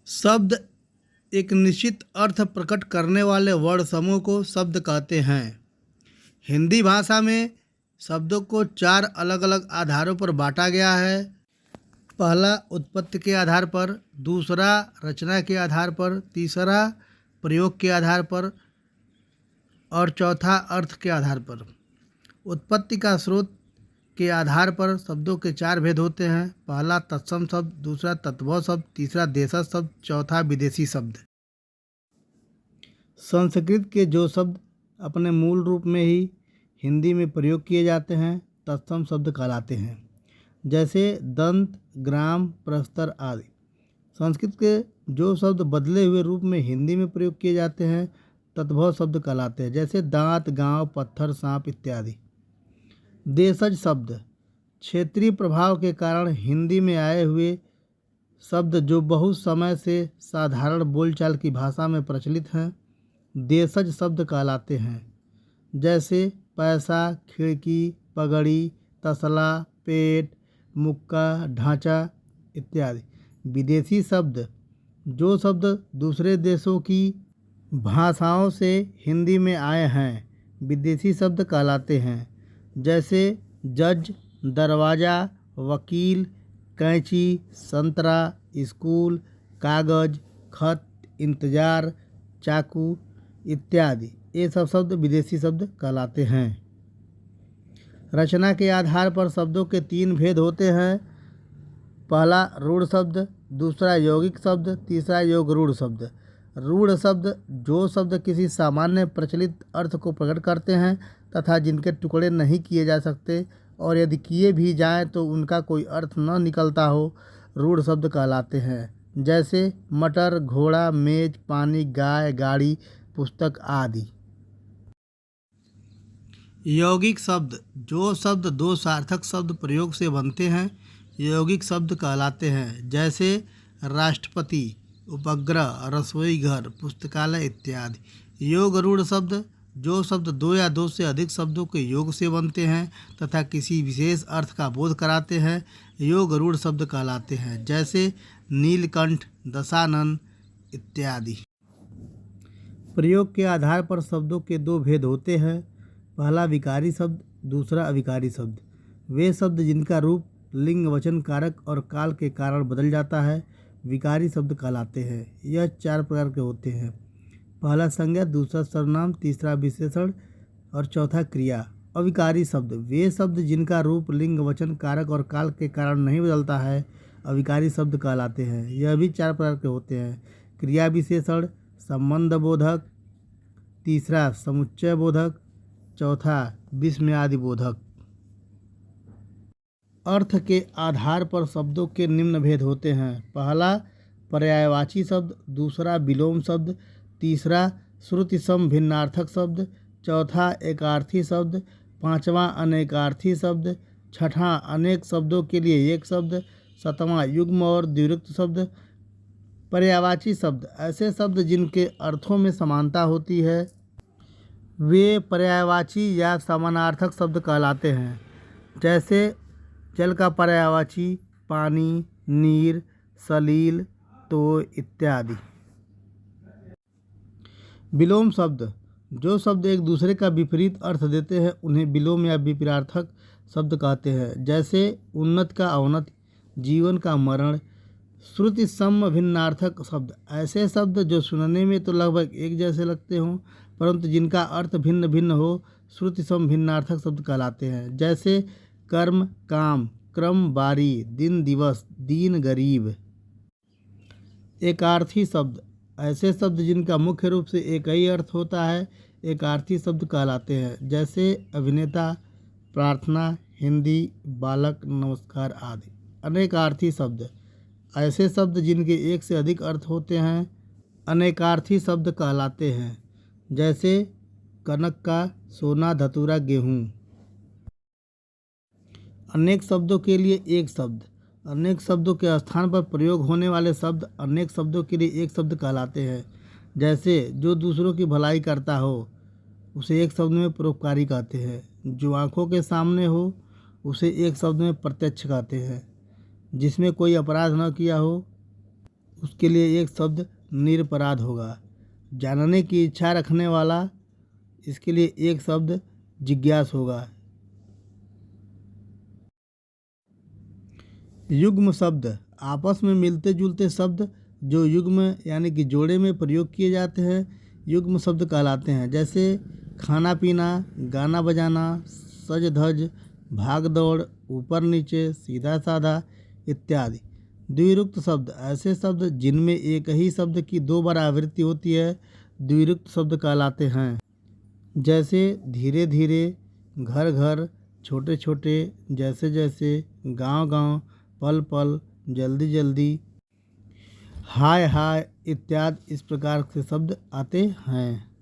शब्द एक निश्चित अर्थ प्रकट करने वाले वर्ण समूह को शब्द कहते हैं। हिंदी भाषा में शब्दों को चार अलग अलग आधारों पर बांटा गया है। पहला उत्पत्ति के आधार पर, दूसरा रचना के आधार पर, तीसरा प्रयोग के आधार पर और चौथा अर्थ के आधार पर। उत्पत्ति का स्रोत के आधार पर शब्दों के चार भेद होते हैं। पहला तत्सम शब्द, दूसरा तद्भव शब्द, तीसरा देशज शब्द, चौथा विदेशी शब्द। संस्कृत के जो शब्द अपने मूल रूप में ही हिंदी में प्रयोग किए जाते हैं तत्सम शब्द कहलाते हैं, जैसे दंत, ग्राम, प्रस्तर आदि। संस्कृत के जो शब्द बदले हुए रूप में हिंदी में प्रयोग किए जाते हैं तद्भव शब्द कहलाते हैं, जैसे दांत, गांव, पत्थर, सांप इत्यादि। देशज शब्द क्षेत्रीय प्रभाव के कारण हिंदी में आए हुए शब्द जो बहुत समय से साधारण बोलचाल की भाषा में प्रचलित हैं देशज शब्द कहलाते हैं, जैसे पैसा, खिड़की, पगड़ी, तसला, पेट, मुक्का, ढांचा इत्यादि। विदेशी शब्द जो शब्द दूसरे देशों की भाषाओं से हिंदी में आए हैं विदेशी शब्द कहलाते हैं, जैसे जज, दरवाज़ा, वकील, कैंची, संतरा, स्कूल, कागज़, खत, इंतज़ार, चाकू इत्यादि। ये सब शब्द विदेशी शब्द कहलाते हैं। रचना के आधार पर शब्दों के तीन भेद होते हैं। पहला रूढ़ शब्द, दूसरा यौगिक शब्द, तीसरा योग रूढ़ शब्द। रूढ़ शब्द जो शब्द किसी सामान्य प्रचलित अर्थ को प्रकट करते हैं तथा जिनके टुकड़े नहीं किए जा सकते और यदि किए भी जाएं तो उनका कोई अर्थ न निकलता हो, रूढ़ शब्द कहलाते हैं, जैसे मटर, घोड़ा, मेज, पानी, गाय, गाड़ी, पुस्तक आदि। यौगिक शब्द जो शब्द दो सार्थक शब्द प्रयोग से बनते हैं यौगिक शब्द कहलाते हैं, जैसे राष्ट्रपति, उपग्रह, रसोई घर, पुस्तकालय इत्यादि। योग रूढ़ शब्द जो शब्द दो या दो से अधिक शब्दों के योग से बनते हैं तथा किसी विशेष अर्थ का बोध कराते हैं योग रूढ़ शब्द कहलाते हैं, जैसे नीलकंठ, दशानन इत्यादि। प्रयोग के आधार पर शब्दों के दो भेद होते हैं। पहला विकारी शब्द, दूसरा अविकारी शब्द। वे शब्द जिनका रूप लिंग, वचन, कारक और काल के कारण बदल जाता है विकारी शब्द कहलाते हैं। यह चार प्रकार के होते हैं। पहला संज्ञा, दूसरा सर्वनाम, तीसरा विशेषण और चौथा क्रिया। अविकारी शब्द वे शब्द जिनका रूप लिंग, वचन, कारक और काल के कारण नहीं बदलता है अविकारी शब्द कहलाते हैं। यह भी चार प्रकार के होते हैं। क्रिया विशेषण, संबंध बोधक, तीसरा समुच्चय बोधक, चौथा विस्मयादि बोधक। अर्थ के आधार पर शब्दों के निम्न भेद होते हैं। पहला पर्यायवाची शब्द, दूसरा विलोम शब्द, तीसरा श्रुति सम भिन्नार्थक शब्द, चौथा एकार्थी शब्द, पांचवा अनेकार्थी शब्द, छठा अनेक शब्दों के लिए एक शब्द, सातवां युग्म और द्विरुक्त शब्द। पर्यायवाची शब्द ऐसे शब्द जिनके अर्थों में समानता होती है वे पर्यायवाची या समानार्थक शब्द कहलाते हैं, जैसे जल का पर्यायवाची पानी, नीर, सलील, तो इत्यादि। विलोम शब्द जो शब्द एक दूसरे का विपरीत अर्थ देते हैं उन्हें विलोम या विपरीतार्थक शब्द कहते हैं, जैसे उन्नत का अवनत, जीवन का मरण। श्रुति सम भिन्नार्थक शब्द ऐसे शब्द जो सुनने में तो लगभग एक जैसे लगते हों परंतु जिनका अर्थ भिन्न भिन्न हो श्रुति सम भिन्नार्थक शब्द कहलाते हैं, जैसे कर्म, काम, क्रम, बारी, दिन, दिवस, दीन, गरीब। एकार्थी शब्द ऐसे शब्द जिनका मुख्य रूप से एक ही अर्थ होता है एकार्थी शब्द कहलाते हैं, जैसे अभिनेता, प्रार्थना, हिंदी, बालक, नमस्कार आदि। अनेकार्थी शब्द ऐसे शब्द जिनके एक से अधिक अर्थ होते हैं अनेकार्थी शब्द कहलाते हैं, जैसे कनक का, सोना, धतूरा, गेहूँ। अनेक शब्दों के लिए एक शब्द अनेक शब्दों के स्थान पर प्रयोग होने वाले शब्द अनेक शब्दों के लिए एक शब्द कहलाते हैं, जैसे जो दूसरों की भलाई करता हो उसे एक शब्द में परोपकारी कहते हैं, जो आँखों के सामने हो उसे एक शब्द में प्रत्यक्ष कहते हैं, जिसमें कोई अपराध न किया हो उसके लिए एक शब्द निरपराध होगा। जानने की इच्छा रखने वाला, इसके लिए एक शब्द जिज्ञास होगा। युग्म शब्द आपस में मिलते जुलते शब्द जो युग्म यानी कि जोड़े में प्रयोग किए जाते हैं युग्म शब्द कहलाते हैं। जैसे खाना पीना, गाना बजाना, सज धज, भाग दौड़, ऊपर नीचे, सीधा साधा इत्यादि। द्विरुक्त शब्द ऐसे शब्द जिनमें एक ही शब्द की दो बार आवृत्ति होती है द्विरुक्त शब्द कहलाते हैं। जैसे धीरे धीरे, घर घर, छोटे छोटे, जैसे जैसे, गांव गांव, पल पल, जल्दी जल्दी, हाय हाय इत्यादि इस प्रकार के शब्द आते हैं।